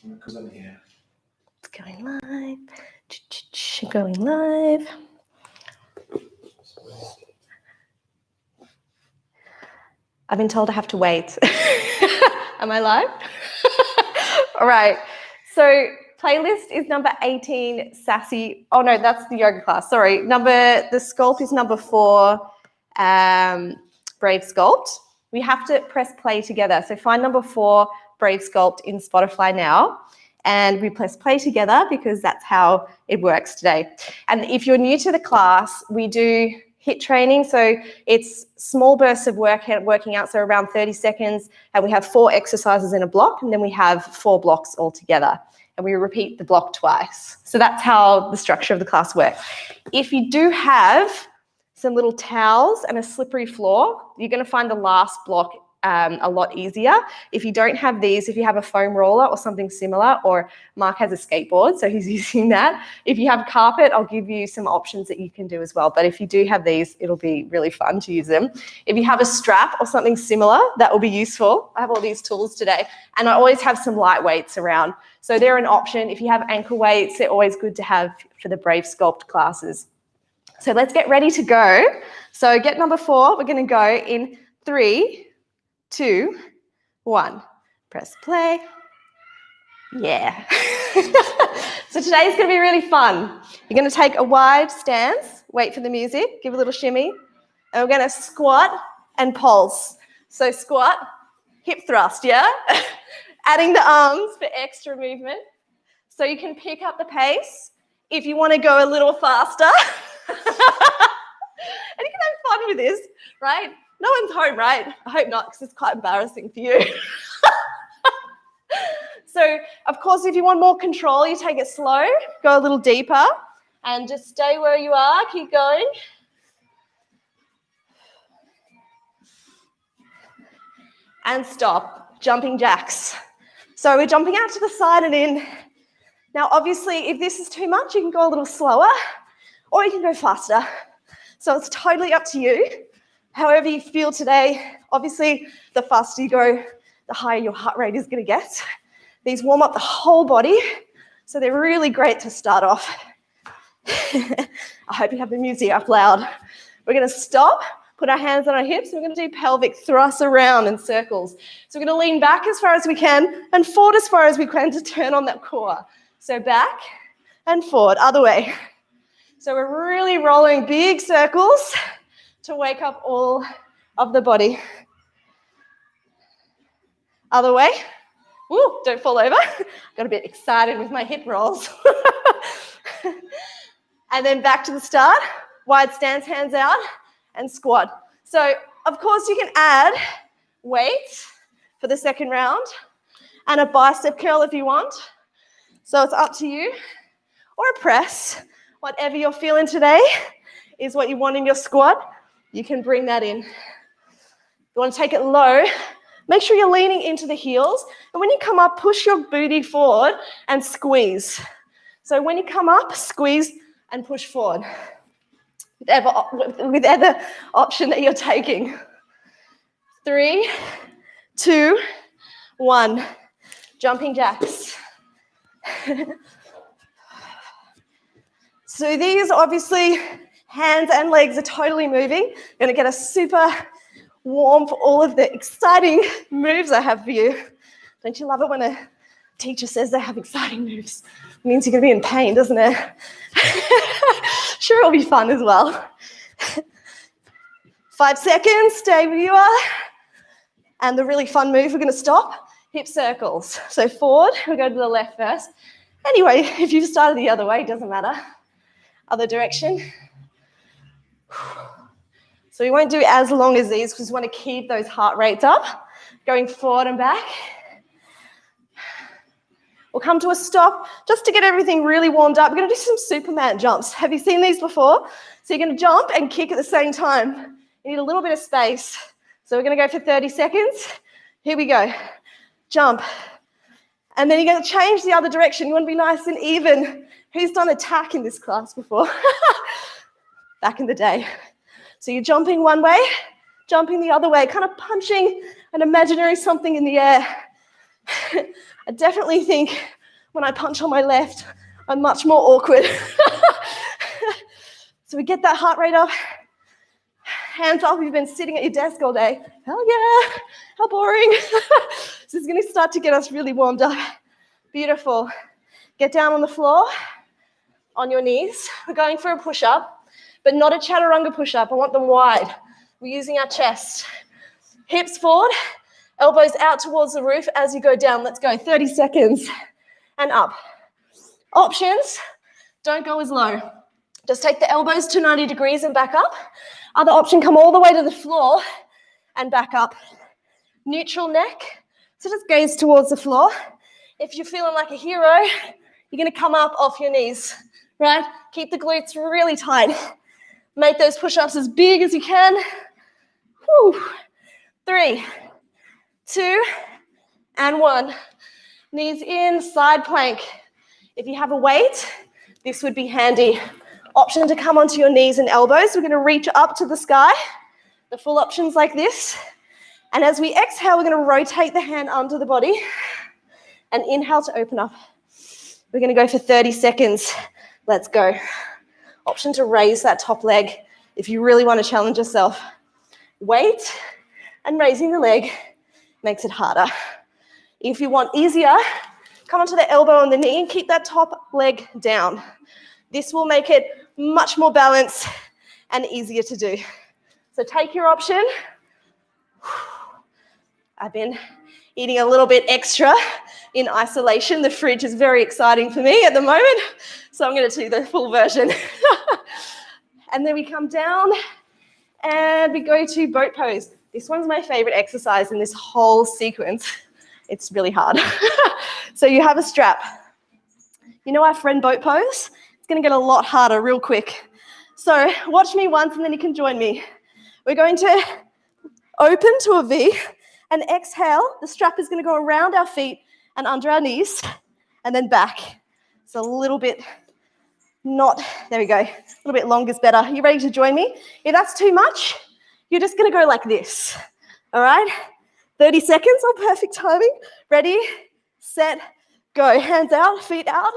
Because I'm here. It's going live. Going live. I've been told I have to wait. Am I live? All right. So playlist is number 18, Sassy. Oh no, that's the yoga class. Sorry. The sculpt is number 4, Brave Sculpt. We have to press play together. So find number 4, Brave Sculpt in Spotify now. And we press play together because that's how it works today. And if you're new to the class, we do HIIT training. So it's small bursts of working out, so around 30 seconds. And we have 4 exercises in a block, and then we have 4 blocks altogether. And we repeat the block twice. So that's how the structure of the class works. If you do have some little towels and a slippery floor, you're going to find the last block a lot easier. If you don't have these, if you have a foam roller or something similar, or Mark has a skateboard, so he's using that. If you have carpet, I'll give you some options that you can do as well. But if you do have these, it'll be really fun to use them. If you have a strap or something similar, that will be useful. I have all these tools today, and I always have some light weights around. So they're an option. If you have ankle weights, they're always good to have for the Brave Sculpt classes. So let's get ready to go. So get number 4. We're going to go in 3, 2, 1. Press play. Yeah. So today's going to be really fun. You're going to take a wide stance, wait for the music, give a little shimmy, and we're going to squat and pulse. So squat, hip thrust, yeah? Adding the arms for extra movement. So you can pick up the pace if you want to go a little faster. And you can have fun with this, right? No one's home, right? I hope not, because it's quite embarrassing for you. So, of course, if you want more control, you take it slow, go a little deeper, and just stay where you are. Keep going. And stop. Jumping jacks. So we're jumping out to the side and in. Now, obviously, if this is too much, you can go a little slower, or you can go faster. So it's totally up to you. However you feel today, obviously, the faster you go, the higher your heart rate is going to get. These warm up the whole body, so they're really great to start off. I hope you have the music up loud. We're going to stop, put our hands on our hips, and we're going to do pelvic thrusts around in circles. So we're going to lean back as far as we can and forward as far as we can to turn on that core. So back and forward, other way. So we're really rolling big circles to wake up all of the body. Other way. Woo, don't fall over. Got a bit excited with my hip rolls. And then back to the start. Wide stance, hands out, and squat. So, of course, you can add weight for the second round and a bicep curl if you want. So it's up to you. Or a press. Whatever you're feeling today is what you want in your squat. You can bring that in. If you want to take it low, make sure you're leaning into the heels. And when you come up, push your booty forward and squeeze. So when you come up, squeeze and push forward. Whichever option that you're taking. 3, 2, 1. Jumping jacks. So these, obviously, hands and legs are totally moving. You're going to get a super warm for all of the exciting moves I have for you. Don't you love it when a teacher says they have exciting moves? It means you're going to be in pain, doesn't it? Sure, it'll be fun as well. 5 seconds, stay where you are. And the really fun move, we're going to stop, hip circles. So forward, we'll go to the left first. Anyway, if you've started the other way, it doesn't matter. Other direction. So we won't do as long as these because we want to keep those heart rates up. Going forward and back. We'll come to a stop just to get everything really warmed up. We're going to do some Superman jumps. Have you seen these before? So you're going to jump and kick at the same time. You need a little bit of space. So we're going to go for 30 seconds. Here we go. Jump. And then you're going to change the other direction. You want to be nice and even. Who's done attack in this class before? Back in the day. So you're jumping one way, jumping the other way, kind of punching an imaginary something in the air. I definitely think when I punch on my left, I'm much more awkward. So we get that heart rate up. Hands up if you've been sitting at your desk all day. Hell yeah, how boring. This is going to start to get us really warmed up. Beautiful. Get down on the floor, on your knees. We're going for a push-up, but not a chaturanga push-up. I want them wide. We're using our chest. Hips forward, elbows out towards the roof as you go down. Let's go, 30 seconds and up. Options, don't go as low. Just take the elbows to 90 degrees and back up. Other option, come all the way to the floor and back up. Neutral neck, so just gaze towards the floor. If you're feeling like a hero, you're gonna come up off your knees, right? Keep the glutes really tight. Make those push-ups as big as you can. Whew. 3, 2, and 1. Knees in, side plank. If you have a weight, this would be handy. Option to come onto your knees and elbows. We're going to reach up to the sky. The full option's like this. And as we exhale, we're going to rotate the hand under the body and inhale to open up. We're going to go for 30 seconds. Let's go. Option to raise that top leg if you really want to challenge yourself. Weight and raising the leg makes it harder. If you want easier, come onto the elbow and the knee and keep that top leg down. This will make it much more balanced and easier to do. So take your option. I've been eating a little bit extra in isolation. The fridge is very exciting for me at the moment, so I'm going to do the full version. And then we come down and we go to boat pose. This one's my favorite exercise in this whole sequence. It's really hard. So you have a strap. You know our friend boat pose? It's going to get a lot harder real quick. So watch me once and then you can join me. We're going to open to a V and exhale. The strap is going to go around our feet and under our knees and then back. It's a little bit not, there we go. A little bit longer is better. Are you ready to join me? If that's too much, you're just going to go like this. All right? 30 seconds on perfect timing. Ready, set, go. Hands out, feet out.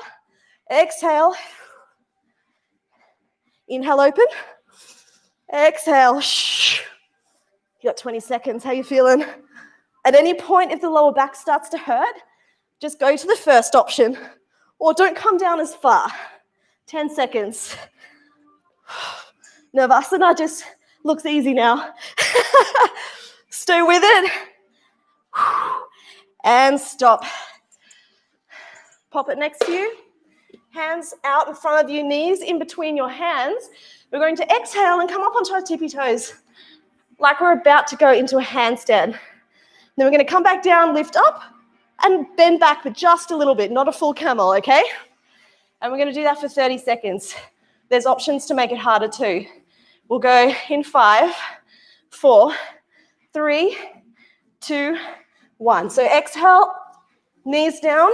Exhale. Inhale, open. Exhale. You got 20 seconds. How you feeling? At any point, if the lower back starts to hurt, just go to the first option or don't come down as far. 10 seconds. Navasana just looks easy now. Stay with it. And stop. Pop it next to you. Hands out in front of you, knees in between your hands. We're going to exhale and come up onto our tippy toes like we're about to go into a handstand. Then we're going to come back down, lift up, and bend back, but just a little bit, not a full camel, okay? And we're going to do that for 30 seconds. There's options to make it harder too. We'll go in 5, 4, 3, 2, 1. So exhale, knees down,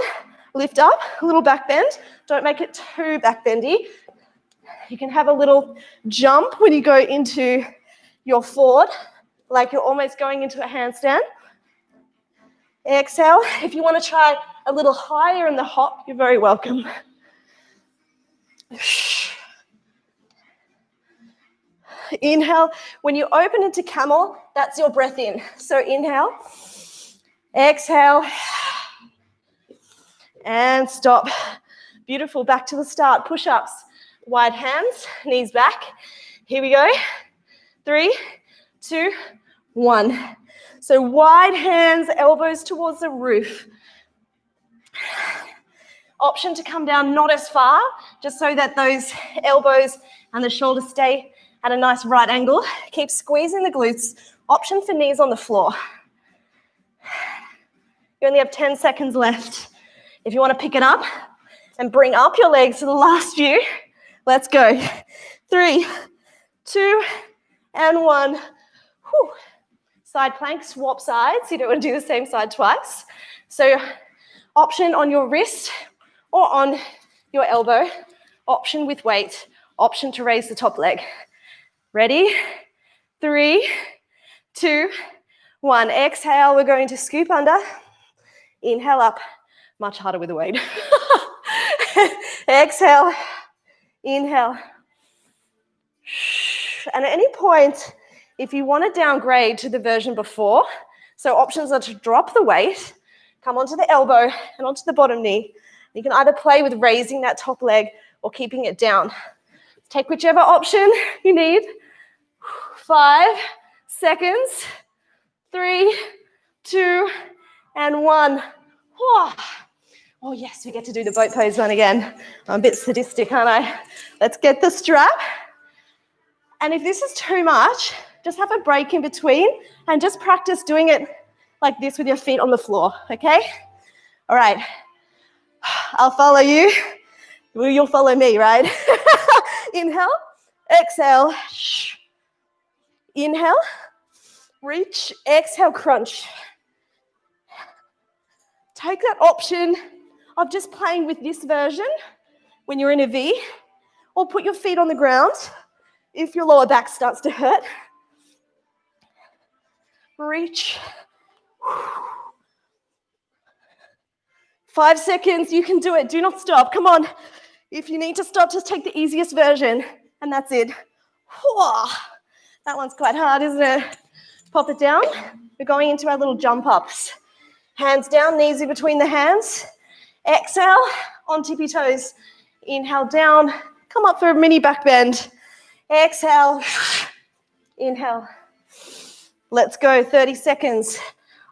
lift up, a little back bend. Don't make it too back bendy. You can have a little jump when you go into your forward, like you're almost going into a handstand. Exhale. If you want to try a little higher in the hop, you're very welcome. Inhale. When you open into camel, that's your breath in. So inhale. Exhale. And stop. Beautiful. Back to the start. Push-ups. Wide hands. Knees back. Here we go. 3, 2, 1. So wide hands, elbows towards the roof. Option to come down not as far, just so that those elbows and the shoulders stay at a nice right angle. Keep squeezing the glutes. Option for knees on the floor. You only have 10 seconds left. If you want to pick it up and bring up your legs to the last few, let's go. 3, 2, and 1. Whew. Side plank, swap sides. You don't want to do the same side twice. So option on your wrist or on your elbow. Option with weight. Option to raise the top leg. Ready? 3, 2, 1. Exhale. We're going to scoop under. Inhale up. Much harder with the weight. Exhale. Inhale. And at any point, if you want to downgrade to the version before, so options are to drop the weight, come onto the elbow and onto the bottom knee. You can either play with raising that top leg or keeping it down. Take whichever option you need. 5 seconds. 3, 2, and 1. Oh, yes, we get to do the boat pose one again. I'm a bit sadistic, aren't I? Let's get the strap. And if this is too much, just have a break in between and just practice doing it like this with your feet on the floor, okay? All right. I'll follow you. Well, you'll follow me, right? Inhale, exhale. Inhale, reach, exhale, crunch. Take that option of just playing with this version when you're in a V, or put your feet on the ground if your lower back starts to hurt. Reach. 5 seconds, you can do it. Do not stop. Come on. If you need to stop, just take the easiest version, and that's it. That one's quite hard, isn't it? Pop it down. We're going into our little jump ups. Hands down, knees in between the hands. Exhale, on tippy toes. Inhale down, come up for a mini back bend. Exhale, inhale. Let's go, 30 seconds.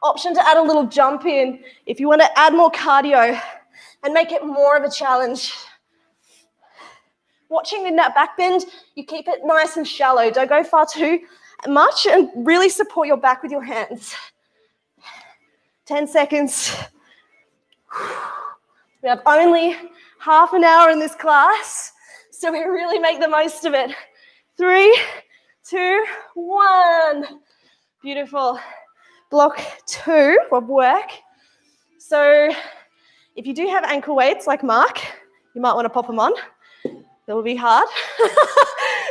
Option to add a little jump in if you want to add more cardio and make it more of a challenge. Watching in that back bend, you keep it nice and shallow. Don't go far too much and really support your back with your hands. 10 seconds. We have only half an hour in this class, so we really make the most of it. 3, 2, 1. Beautiful. Block 2 of work. So if you do have ankle weights like Mark, you might want to pop them on. That will be hard.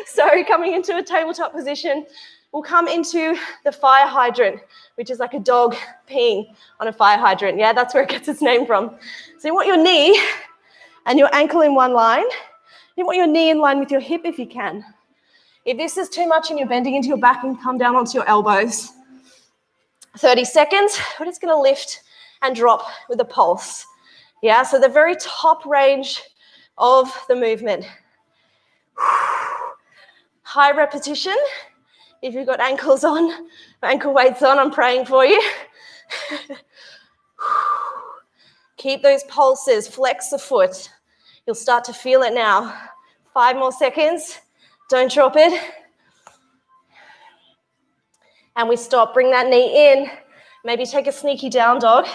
So coming into a tabletop position, we'll come into the fire hydrant, which is like a dog peeing on a fire hydrant. Yeah, that's where it gets its name from. So you want your knee and your ankle in one line. You want your knee in line with your hip if you can. If this is too much and you're bending into your back, and come down onto your elbows. 30 seconds, we're just going to lift and drop with a pulse. Yeah, so the very top range of the movement. High repetition. If you've got ankles on, ankle weights on, I'm praying for you. Keep those pulses, flex the foot. You'll start to feel it now. 5 more seconds, don't drop it. And we stop, bring that knee in. Maybe take a sneaky down dog,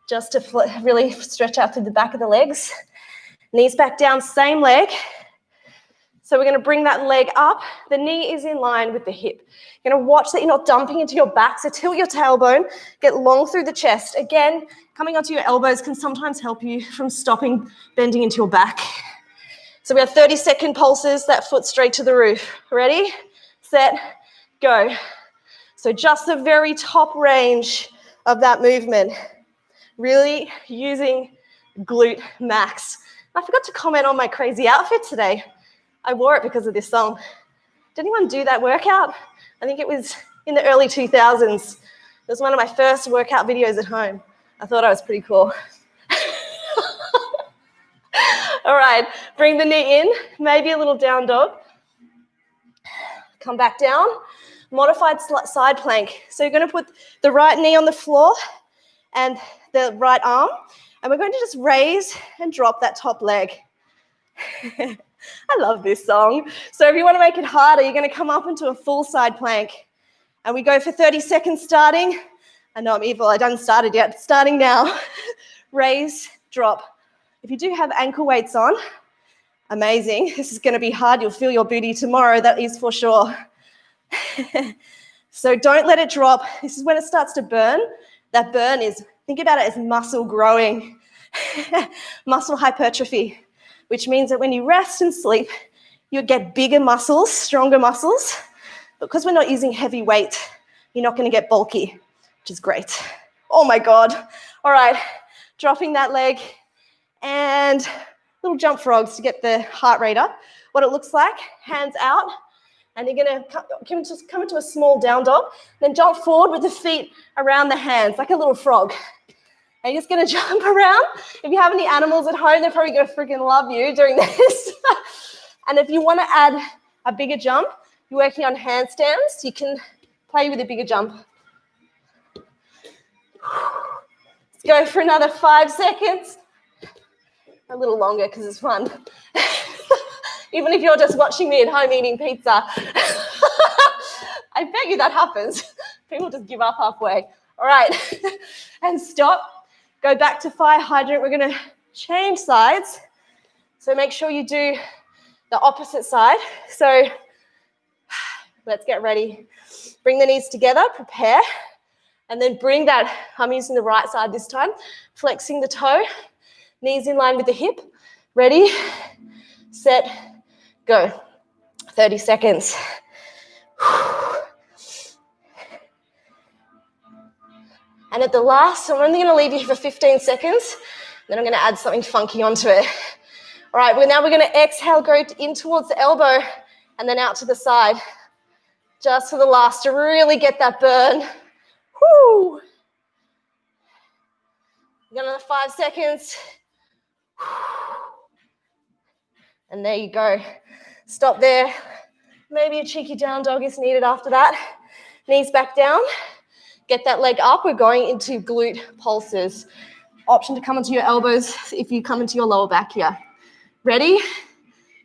just to really stretch out through the back of the legs. Knees back down, same leg. So we're going to bring that leg up. The knee is in line with the hip. You're going to watch that you're not dumping into your back. So tilt your tailbone, get long through the chest. Again, coming onto your elbows can sometimes help you from stopping bending into your back. So we have 30-second pulses, that foot straight to the roof. Ready, set, go. So just the very top range of that movement. Really using glute max. I forgot to comment on my crazy outfit today. I wore it because of this song. Did anyone do that workout? I think it was in the early 2000s. It was one of my first workout videos at home. I thought I was pretty cool. All right, bring the knee in, maybe a little down dog. Come back down, modified side plank. So you're going to put the right knee on the floor and the right arm, and we're going to just raise and drop that top leg. I love this song. So if you want to make it harder, you're going to come up into a full side plank. And we go for 30 seconds starting. I know I'm evil, I haven't started yet. Starting now. Raise, drop. If you do have ankle weights on, amazing. This is going to be hard. You'll feel your booty tomorrow, that is for sure. So don't let it drop. This is when it starts to burn. That burn is, think about it as muscle growing. Muscle hypertrophy, which means that when you rest and sleep, you get bigger muscles, stronger muscles. Because we're not using heavy weight, you're not going to get bulky, which is great. Oh my God. All right, dropping that leg and little jump frogs to get the heart rate up. What it looks like, hands out, and you're gonna come into a small down dog, then jump forward with the feet around the hands, like a little frog. And you're just gonna jump around. If you have any animals at home, they're probably gonna freaking love you doing this. And if you wanna add a bigger jump, you're working on handstands, you can play with a bigger jump. Let's go for another 5 seconds. A little longer because it's fun. Even if you're just watching me at home eating pizza. I bet you that happens. People just give up halfway. All right, and stop. Go back to fire hydrant. We're going to change sides. So make sure you do the opposite side. So let's get ready. Bring the knees together, prepare, and then bring that, I'm using the right side this time, flexing the toe, knees in line with the hip. Ready, set, go. 30 seconds. And at the last, I'm only going to leave you for 15 seconds. Then I'm going to add something funky onto it. All right, well, now we're going to exhale, go in towards the elbow, and then out to the side. Just for the last to really get that burn. Woo! We've got another 5 seconds. And there you go. Stop there. Maybe a cheeky down dog is needed after that. Knees back down. Get that leg up. We're going into glute pulses. Option to come onto your elbows if you come into your lower back here. Ready,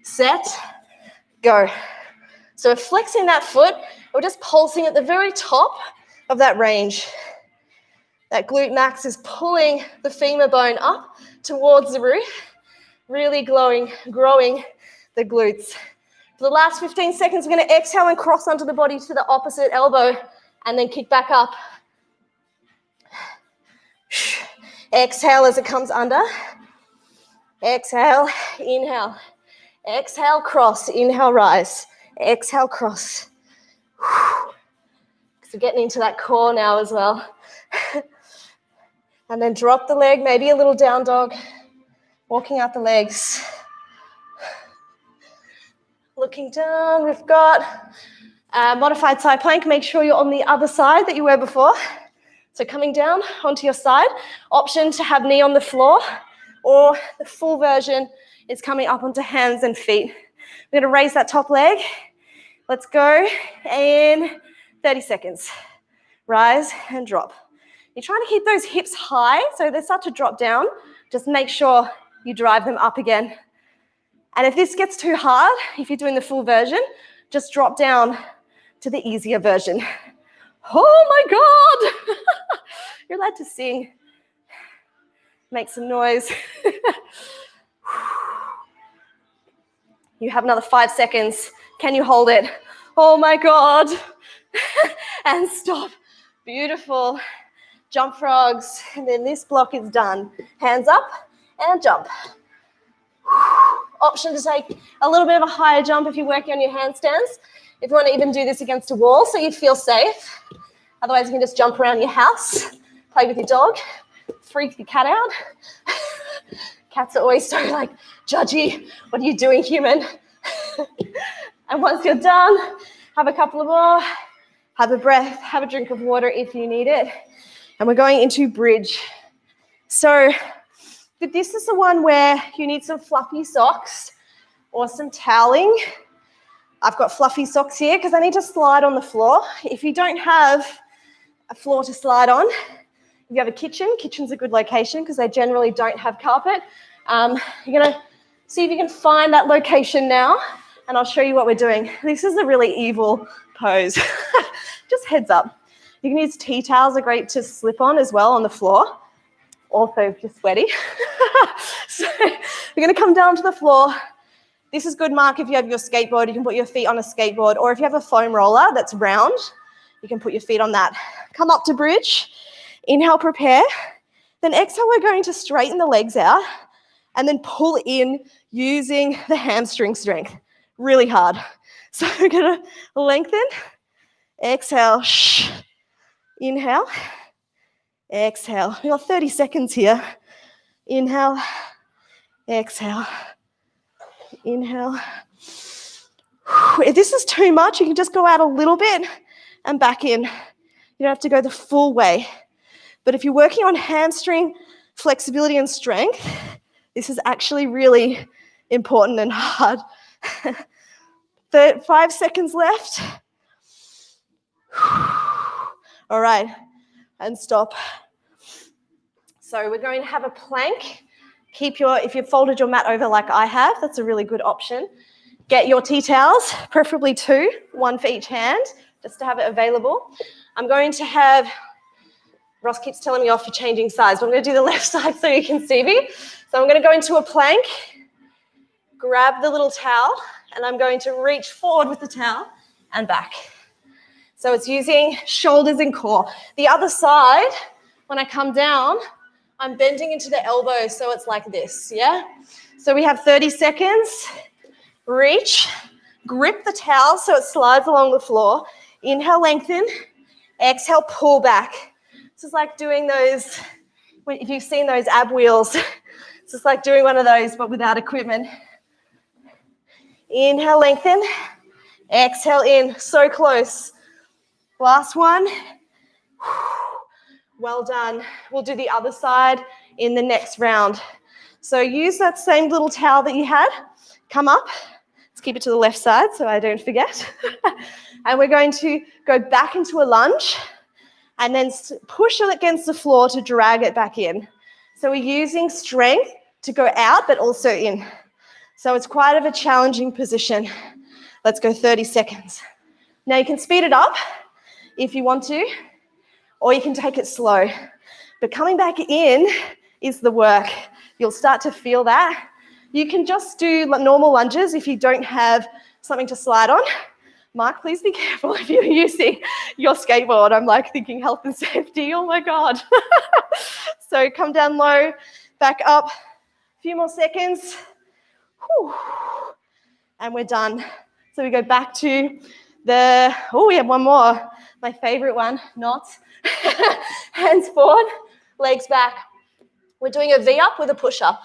set, go. So we're flexing that foot. We're just pulsing at the very top of that range. That glute max is pulling the femur bone up towards the roof, really growing the glutes. For the last 15 seconds, we're going to exhale and cross onto the body to the opposite elbow and then kick back up. Exhale as it comes under. Exhale, inhale. Exhale, cross. Inhale, rise. Exhale, cross. So getting into that core now as well. And then drop the leg, maybe a little down dog. Walking out the legs. Looking down, we've got modified side plank. Make sure you're on the other side that you were before. So coming down onto your side. Option to have knee on the floor, or the full version is coming up onto hands and feet. We're going to raise that top leg. Let's go in 30 seconds. Rise and drop. You're trying to keep those hips high, so they start to drop down. Just make sure you drive them up again. And if this gets too hard, if you're doing the full version, just drop down to the easier version. Oh my God! You're allowed to sing. Make some noise. You have another 5 seconds. Can you hold it? Oh my God. And stop. Beautiful. Jump frogs. And then this block is done. Hands up and jump. Option to take a little bit of a higher jump if you're working on your handstands. If you want to even do this against a wall so you feel safe. Otherwise, you can just jump around your house, play with your dog, freak the cat out. Cats are always so like, judgy. What are you doing, human? And once you're done, have a couple of more. Have a breath, have a drink of water if you need it. And we're going into bridge. So this is the one where you need some fluffy socks or some toweling. I've got fluffy socks here because I need to slide on the floor. If you don't have a floor to slide on, if you have a kitchen's a good location because they generally don't have carpet. You're going to see if you can find that location now, and I'll show you what we're doing. This is a really evil pose. Just heads up. You can use tea towels, are great to slip on as well on the floor. Also, if you're sweaty. So you're going to come down to the floor. This is good, Mark, if you have your skateboard. You can put your feet on a skateboard, or if you have a foam roller that's round, you can put your feet on that. Come up to bridge. Inhale, prepare. Then exhale, we're going to straighten the legs out and then pull in using the hamstring strength. Really hard. So we're going to lengthen. Exhale. Inhale. exhale. We've got 30 seconds here. Inhale, exhale, inhale. If this is too much, you can just go out a little bit and back in. You don't have to go the full way. But if you're working on hamstring flexibility and strength, this is actually really important and hard. 5 seconds left. All right, and stop. So we're going to have a plank. If you've folded your mat over like I have, that's a really good option. Get your tea towels, preferably 2, 1 for each hand, just to have it available. I'm going to have, Ross keeps telling me off for changing sides, but I'm going to do the left side so you can see me. So I'm going to go into a plank, grab the little towel, and I'm going to reach forward with the towel and back. So it's using shoulders and core. The other side, when I come down, I'm bending into the elbows, so it's like this, yeah? So we have 30 seconds. Reach, grip the towel so it slides along the floor. Inhale, lengthen. Exhale, pull back. This is like doing those, if you've seen those ab wheels, it's just like doing one of those but without equipment. Inhale, lengthen. Exhale in, so close. Last one. Well done. We'll do the other side in the next round. So use that same little towel that you had. Come up. Let's keep it to the left side so I don't forget. And we're going to go back into a lunge and then push it against the floor to drag it back in. So we're using strength to go out but also in. So it's quite of a challenging position. Let's go 30 seconds. Now you can speed it up if you want to, or you can take it slow. But coming back in is the work. You'll start to feel that. You can just do normal lunges if you don't have something to slide on. Mark, please be careful if you're using your skateboard. I'm like thinking health and safety. Oh my God. So come down low, back up. A few more seconds. Whew. And we're done. So we go back to we have one more. My favorite one, knots. Hands forward, legs back. We're doing a V up with a push up.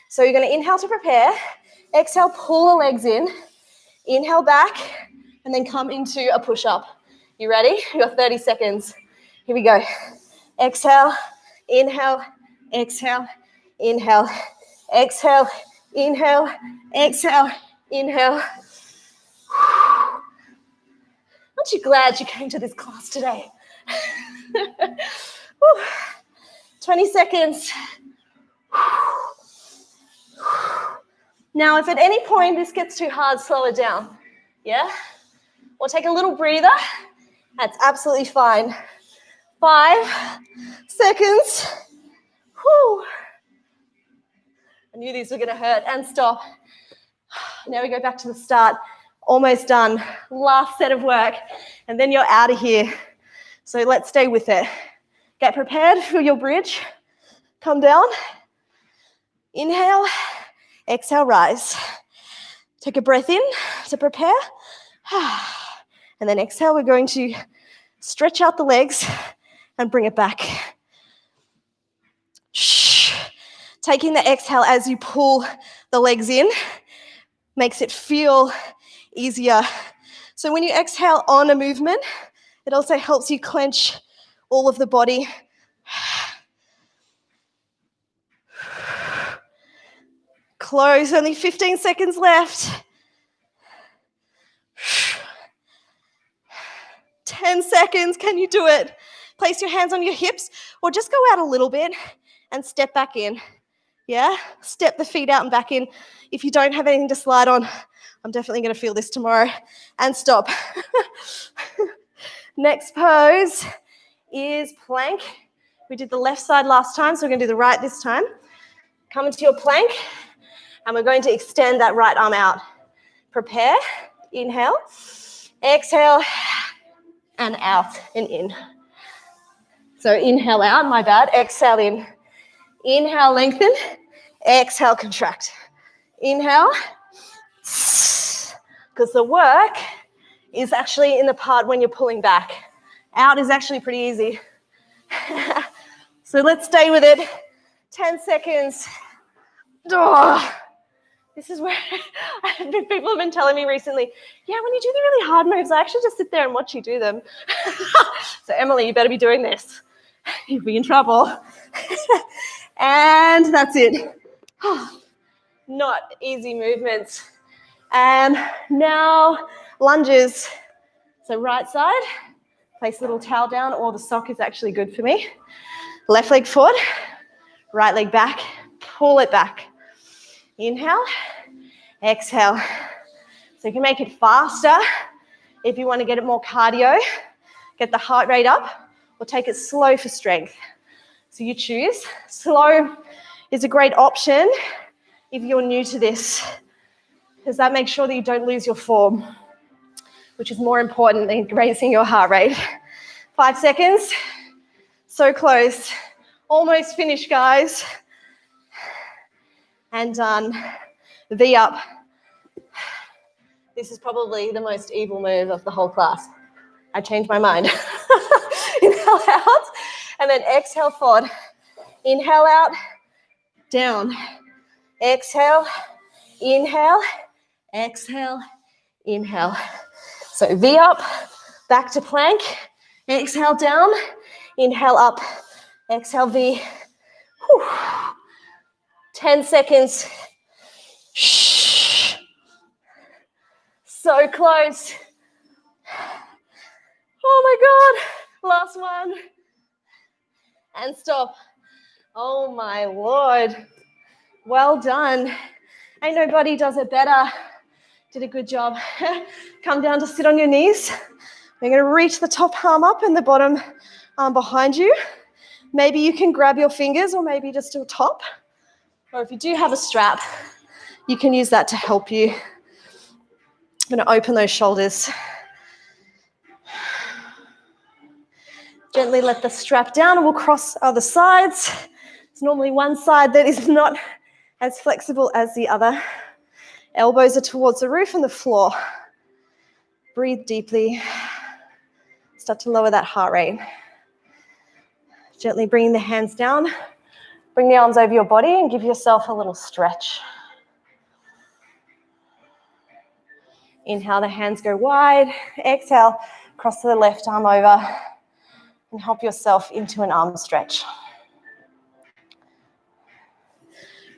So you're going to inhale to prepare. Exhale, pull the legs in. Inhale back, and then come into a push up. You ready? You got 30 seconds. Here we go. Exhale, inhale, exhale, inhale, exhale, inhale, exhale, inhale. Aren't you glad you came to this class today? 20 seconds. Now, if at any point this gets too hard, slow it down, yeah? Or take a little breather. That's absolutely fine. 5 seconds. Whew. I knew these were going to hurt. And stop. Now we go back to the start. Almost done. Last set of work. And then you're out of here. So let's stay with it. Get prepared for your bridge. Come down. Inhale. Exhale, rise. Take a breath in to prepare. And then exhale, we're going to stretch out the legs and bring it back. Taking the exhale as you pull the legs in makes it feel easier. So when you exhale on a movement, it also helps you clench all of the body. Close, only 15 seconds left. 10 seconds, can you do it? Place your hands on your hips or just go out a little bit and step back in. Yeah, step the feet out and back in. If you don't have anything to slide on, I'm definitely going to feel this tomorrow. And stop. Next pose is plank. We did the left side last time, so we're going to do the right this time. Come into your plank, and we're going to extend that right arm out. Prepare. Inhale. Exhale. And out and in. So inhale out, my bad. Exhale in. Inhale, lengthen. Exhale, contract. Inhale. Because the work is actually in the part when you're pulling back. Out is actually pretty easy. So let's stay with it. 10 seconds. Oh, this is where people have been telling me recently, yeah, when you do the really hard moves, I actually just sit there and watch you do them. So Emily, you better be doing this. You'll be in trouble. And that's it. Not easy movements. And now lunges. So right side, place a little towel down, or the sock is actually good for me. Left leg forward, right leg back, pull it back. Inhale, exhale. So you can make it faster if you want to get it more cardio, get the heart rate up, or take it slow for strength. So you choose. Slow is a great option if you're new to this, because that makes sure that you don't lose your form, which is more important than raising your heart rate. 5 seconds. So close. Almost finished, guys. And done. V up. This is probably the most evil move of the whole class. I changed my mind. Inhale out, and then exhale forward. Inhale out, down. Exhale, inhale, exhale, inhale. So V up, back to plank. Exhale down, inhale up, exhale V. Whew. 10 seconds. Shh. So close. Oh my God. Last one. And stop. Oh my Lord. Well done. Ain't nobody does it better. Did a good job. Come down to sit on your knees. You're going to reach the top arm up and the bottom arm behind you. Maybe you can grab your fingers, or maybe just your top. Or if you do have a strap, you can use that to help you. I'm going to open those shoulders. Gently let the strap down, and we'll cross other sides. It's normally one side that is not as flexible as the other. Elbows are towards the roof and the floor. Breathe deeply. Start to lower that heart rate. Gently bringing the hands down. Bring the arms over your body and give yourself a little stretch. Inhale, the hands go wide. Exhale, cross the left arm over and help yourself into an arm stretch.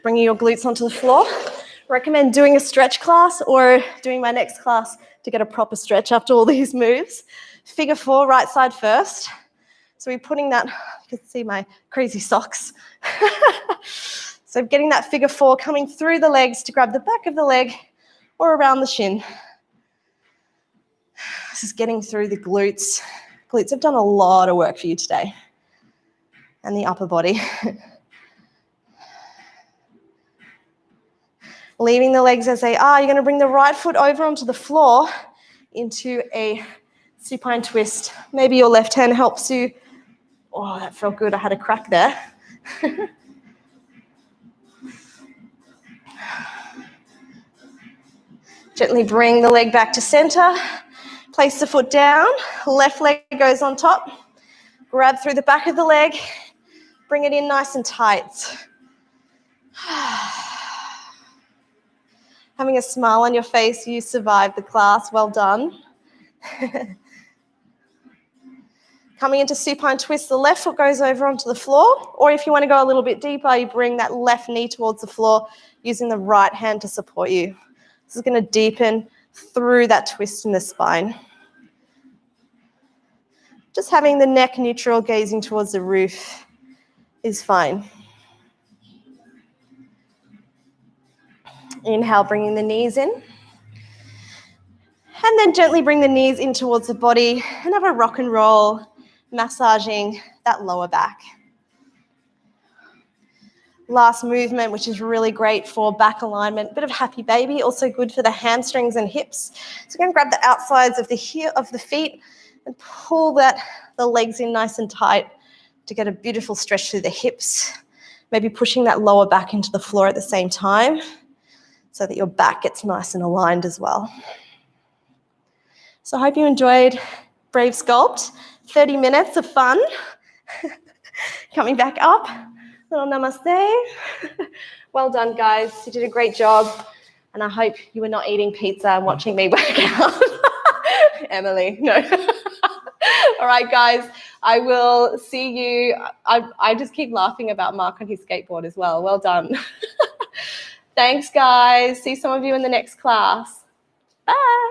Bringing your glutes onto the floor. Recommend doing a stretch class or doing my next class to get a proper stretch after all these moves. Figure 4, right side first. So we're putting that, you can see my crazy socks. So getting that figure 4 coming through the legs to grab the back of the leg or around the shin. This is getting through the glutes. Glutes have done a lot of work for you today. And the upper body. Leaving the legs as they are, you're going to bring the right foot over onto the floor into a supine twist. Maybe your left hand helps you. Oh, that felt good. I had a crack there. Gently bring the leg back to center. Place the foot down. Left leg goes on top. Grab through the back of the leg. Bring it in nice and tight. Having a smile on your face, you survived the class. Well done. Coming into supine twist, the left foot goes over onto the floor, or if you want to go a little bit deeper, you bring that left knee towards the floor using the right hand to support you. This is going to deepen through that twist in the spine. Just having the neck neutral, gazing towards the roof is fine. Inhale, bringing the knees in. And then gently bring the knees in towards the body and have a rock and roll, massaging that lower back. Last movement, which is really great for back alignment, bit of happy baby, also good for the hamstrings and hips. So we're going to grab the outsides of the heel of the feet and pull the legs in nice and tight to get a beautiful stretch through the hips. Maybe pushing that lower back into the floor at the same time so that your back gets nice and aligned as well. So I hope you enjoyed Brave Sculpt. 30 minutes of fun. Coming back up. Little namaste. Well done, guys. You did a great job. And I hope you were not eating pizza and watching me work out. Emily, no. All right, guys. I will see you. I just keep laughing about Mark on his skateboard as well. Well done. Thanks, guys. See some of you in the next class. Bye.